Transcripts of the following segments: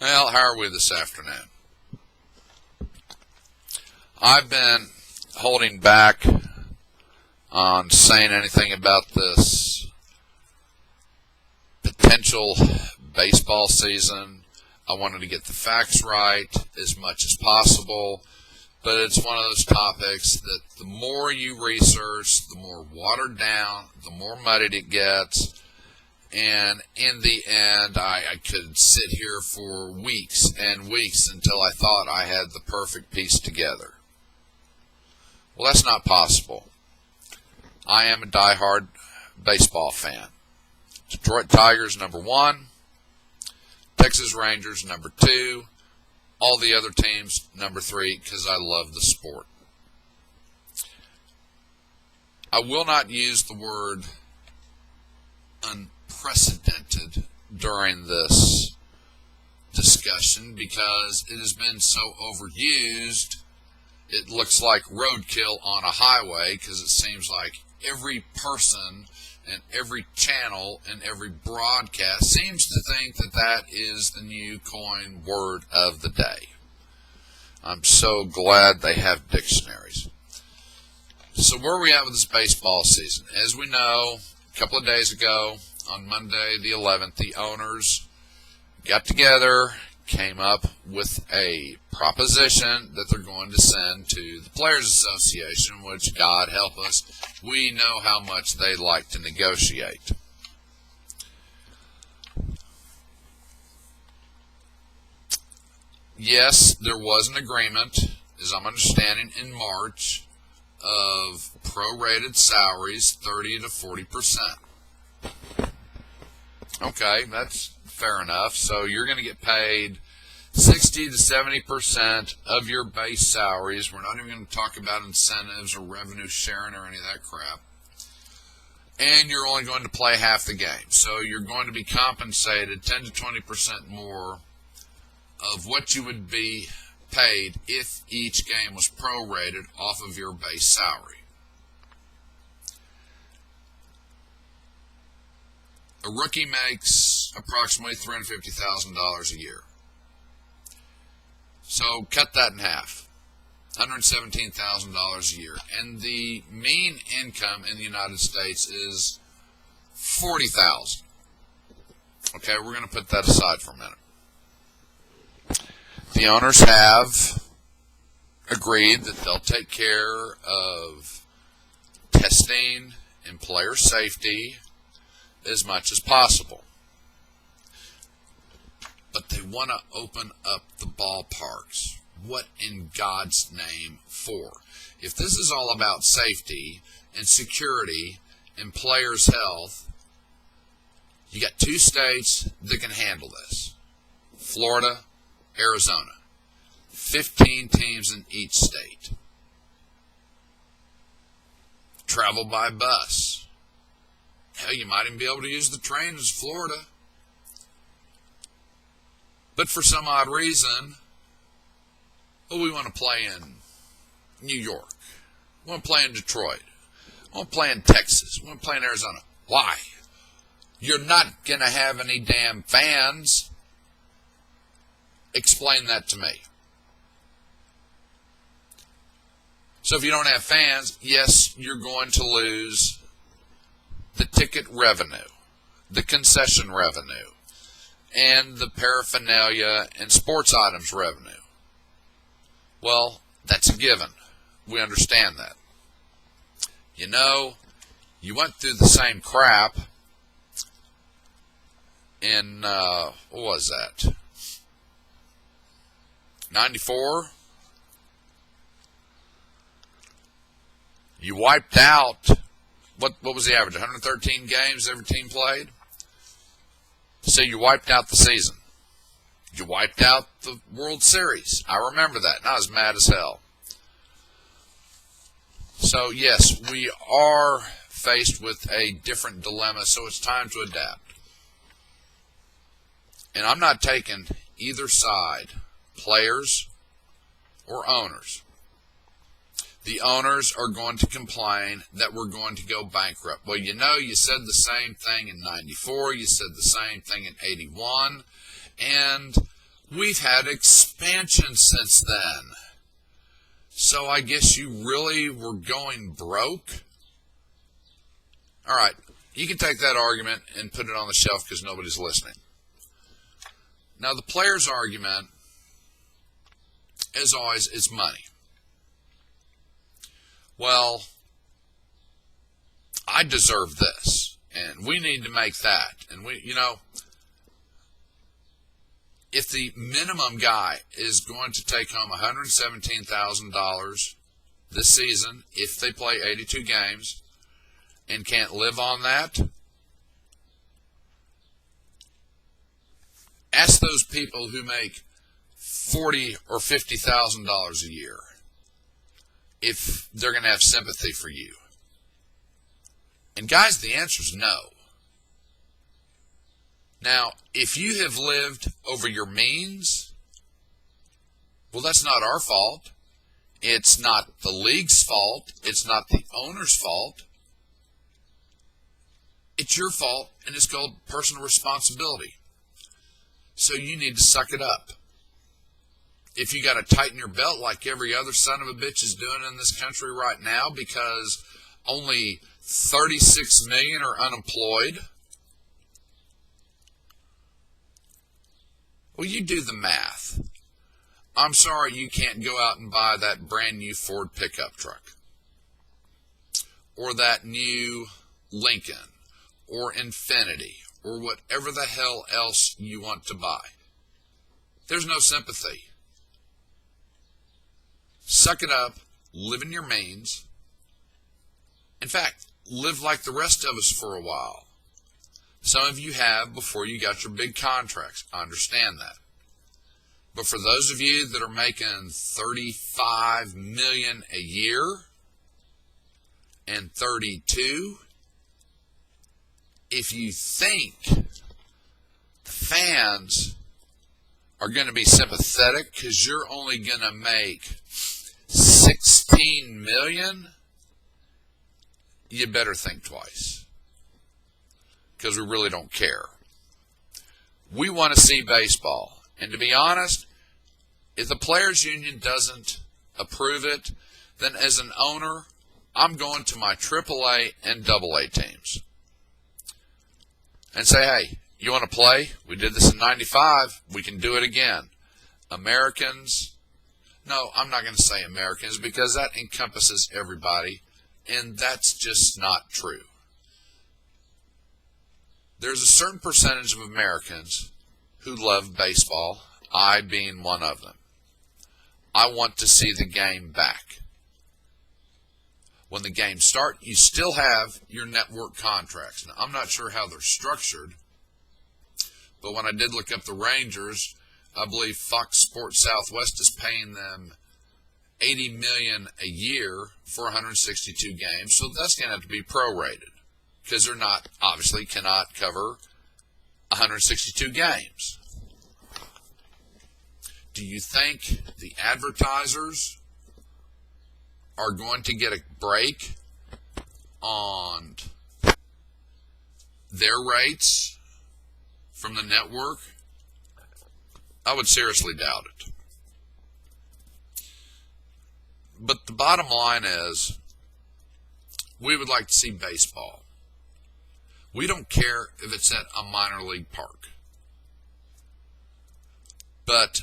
Well, how are we this afternoon? I've been holding back on saying anything about this potential baseball season. I wanted to get the facts right as much as possible, but it's one of those topics that the more you research, the more watered down, the more muddied it gets. And in the end, I could sit here for weeks and weeks until I thought I had the perfect piece together. Well, that's not possible. I am a diehard baseball fan. Detroit Tigers, number 1. Texas Rangers, number 2. All the other teams, number 3, because I love the sport. I will not use the word unprecedented during this discussion because it has been so overused. It looks like roadkill on a highway because it seems like every person and every channel and every broadcast seems to think that that is the new coin word of the day. I'm so glad they have dictionaries. So where are we at with this baseball season? As we know, a couple of days ago, on Monday the 11th, the owners got together, came up with a proposition that they're going to send to the Players Association, which, God help us, we know how much they like to negotiate. Yes, there was an agreement, as I'm understanding, in March of prorated salaries 30 to 40%. Okay, that's fair enough. So you're going to get paid 60 to 70% of your base salaries. We're not even going to talk about incentives or revenue sharing or any of that crap. And you're only going to play half the game. So you're going to be compensated 10 to 20% more of what you would be paid if each game was prorated off of your base salary. A rookie makes approximately $350,000 a year. So cut that in half, $117,000 a year. And the mean income in the United States is $40,000. Okay, we're going to put that aside for a minute. The owners have agreed that they'll take care of testing and player safety as much as possible. But they want to open up the ballparks. What in God's name for? If this is all about safety and security and players' health, you got 2 states that can handle this. Florida, Arizona. 15 teams in each state. Travel by bus. Hell, you might even be able to use the train as Florida. But for some odd reason, we want to play in New York. We want to play in Detroit. We want to play in Texas. We want to play in Arizona. Why? You're not going to have any damn fans. Explain that to me. So if you don't have fans, yes, you're going to lose the ticket revenue, the concession revenue, and the paraphernalia and sports items revenue. Well, that's a given. We understand that. You know, you went through the same crap in, what was that? 94? You wiped out, what was the average, 113 games every team played? So you wiped out the season. You wiped out the World Series. I remember that, and I was mad as hell. So, yes, we are faced with a different dilemma, so it's time to adapt. And I'm not taking either side, players or owners. The owners are going to complain that we're going to go bankrupt. Well, you know, you said the same thing in 94. You said the same thing in 81. And We've had expansion since then. So I guess you really were going broke? All right, you can take that argument and put it on the shelf because nobody's listening. Now, the player's argument, as always, is money. Well, I deserve this, and we need to make that. And if the minimum guy is going to take home $117,000 this season, if they play 82 games, and can't live on that, ask those people who make $40,000 or $50,000 a year if they're going to have sympathy for you. And guys, the answer is no. Now, if you have lived over your means, well, that's not our fault. It's not the league's fault. It's not the owner's fault. It's your fault, and it's called personal responsibility. So you need to suck it up. If you got to tighten your belt like every other son of a bitch is doing in this country right now because only 36 million are unemployed, well, you do the math. I'm sorry you can't go out and buy that brand new Ford pickup truck or that new Lincoln or Infiniti or whatever the hell else you want to buy. There's no sympathy. Suck it up, live in your means. In fact, live like the rest of us for a while. Some of you have before you got your big contracts. I understand that. But for those of you that are making $35 million a year and 32, if you think the fans are going to be sympathetic because you're only going to make $16 million, you better think twice because we really don't care. We want to see baseball. And to be honest, if the Players Union doesn't approve it, then as an owner, I'm going to my AAA and AA teams and say, hey, you want to play? We did this in 95. We can do it again. Americans. No, I'm not going to say Americans because that encompasses everybody, and that's just not true. There's a certain percentage of Americans who love baseball, I being one of them. I want to see the game back. When the games start, you still have your network contracts. Now, I'm not sure how they're structured, but when I did look up the Rangers, I believe Fox Sports Southwest is paying them $80 million a year for 162 games, so that's going to have to be prorated because they're not, obviously cannot cover 162 games. Do you think the advertisers are going to get a break on their rates from the network? I would seriously doubt it. But the bottom line is, we would like to see baseball. We don't care if it's at a minor league park. But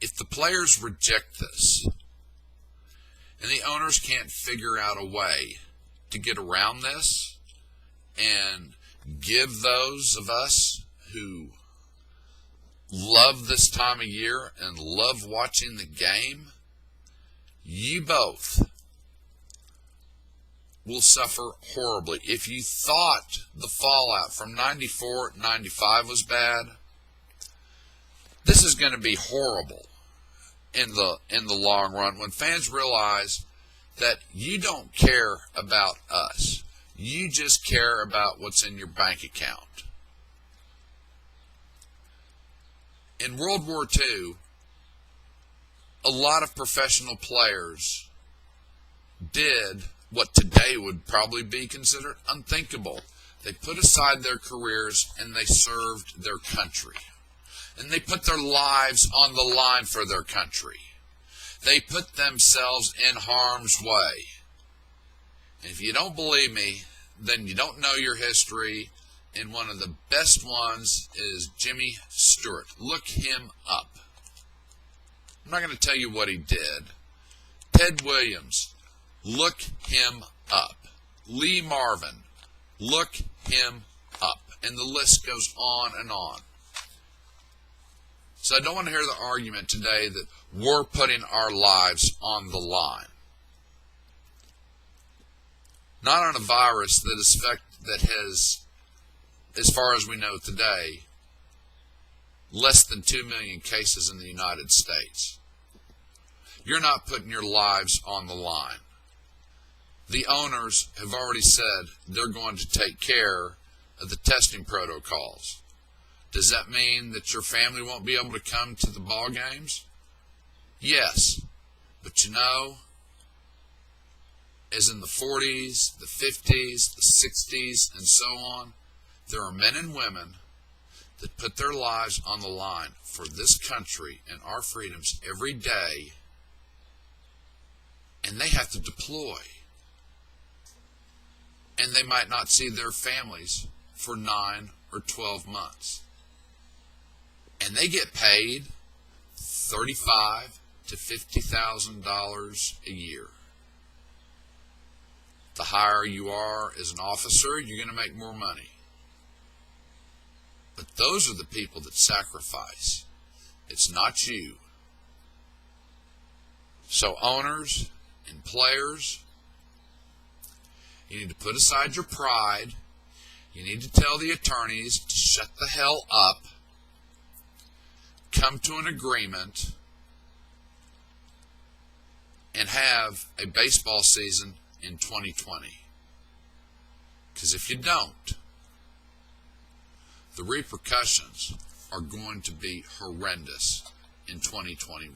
if the players reject this, and the owners can't figure out a way to get around this and give those of us who love this time of year and love watching the game, you both will suffer horribly. If you thought the fallout from 94, 95 was bad, this is going to be horrible in the long run when fans realize that you don't care about us. You just care about what's in your bank account. In World War II, a lot of professional players did what today would probably be considered unthinkable. They put aside their careers and they served their country. and they put their lives on the line for their country. They put themselves in harm's way. And if you don't believe me, then you don't know your history, and one of the best ones is Jimmy Stewart. Look him up. I'm not going to tell you what he did. Ted Williams, look him up. Lee Marvin, look him up. And the list goes on and on. So I don't want to hear the argument today that we're putting our lives on the line. Not on a virus that has, as far as we know today, less than 2 million cases in the United States. You're not putting your lives on the line. The owners have already said they're going to take care of the testing protocols. Does that mean that your family won't be able to come to the ball games? Yes. But you know, as in the 40s, the 50s, the 60s, and so on, there are men and women that put their lives on the line for this country and our freedoms every day, and they have to deploy. And they might not see their families for 9 or 12 months. And they get paid $35,000 to $50,000 a year. The higher you are as an officer, you're going to make more money. But those are the people that sacrifice. It's not you. So owners and players, you need to put aside your pride. You need to tell the attorneys to shut the hell up. Come to an agreement and have a baseball season in 2020. Because if you don't, the repercussions are going to be horrendous in 2021.